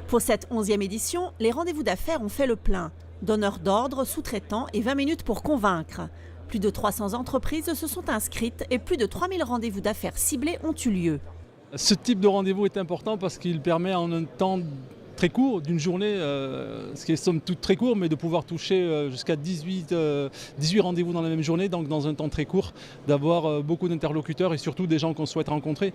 Pour cette 11e édition, les rendez-vous d'affaires ont fait le plein. Donneurs d'ordre, sous-traitants et 20 minutes pour convaincre. Plus de 300 entreprises se sont inscrites et plus de 3000 rendez-vous d'affaires ciblés ont eu lieu. Ce type de rendez-vous est important parce qu'il permet en un temps très court d'une journée, ce qui est somme toute très court, mais de pouvoir toucher jusqu'à 18 rendez-vous dans la même journée, donc dans un temps très court, d'avoir beaucoup d'interlocuteurs et surtout des gens qu'on souhaite rencontrer.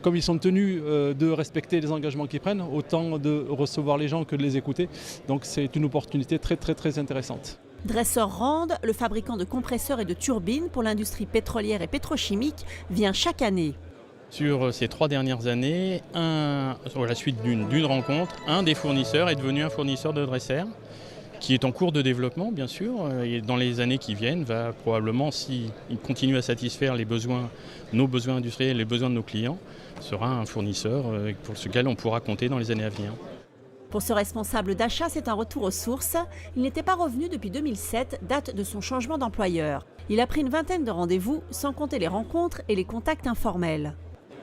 Comme ils sont tenus de respecter les engagements qu'ils prennent, autant de recevoir les gens que de les écouter. Donc c'est une opportunité très intéressante. Dresser Rand, le fabricant de compresseurs et de turbines pour l'industrie pétrolière et pétrochimique, vient chaque année. Sur ces 3 dernières années, à la suite d'une rencontre, un des fournisseurs est devenu un fournisseur de dressers, qui est en cours de développement bien sûr, et dans les années qui viennent va probablement, s'il continue à satisfaire nos besoins industriels, les besoins de nos clients, sera un fournisseur pour lequel on pourra compter dans les années à venir. Pour ce responsable d'achat, c'est un retour aux sources. Il n'était pas revenu depuis 2007, date de son changement d'employeur. Il a pris une vingtaine de rendez-vous, sans compter les rencontres et les contacts informels.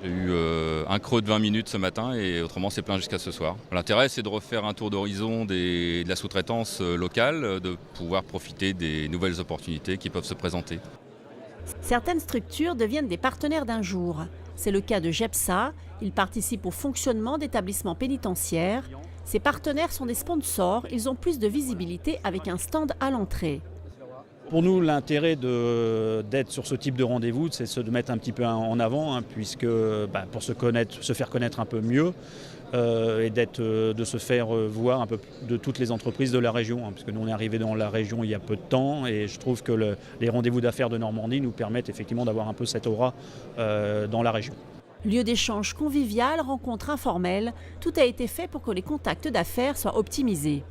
J'ai eu un creux de 20 minutes ce matin et autrement c'est plein jusqu'à ce soir. L'intérêt c'est de refaire un tour d'horizon de la sous-traitance locale, de pouvoir profiter des nouvelles opportunités qui peuvent se présenter. Certaines structures deviennent des partenaires d'un jour. C'est le cas de GEPSA. Ils participent au fonctionnement d'établissements pénitentiaires. Ces partenaires sont des sponsors. Ils ont plus de visibilité avec un stand à l'entrée. Pour nous, l'intérêt d'être sur ce type de rendez-vous, c'est de mettre un petit peu en avant, puisque pour se faire connaître un peu mieux et de se faire voir un peu de toutes les entreprises de la région, puisque nous on est arrivé dans la région il y a peu de temps et je trouve que les rendez-vous d'affaires de Normandie nous permettent effectivement d'avoir un peu cette aura dans la région. Lieu d'échange convivial, rencontres informelles, tout a été fait pour que les contacts d'affaires soient optimisés.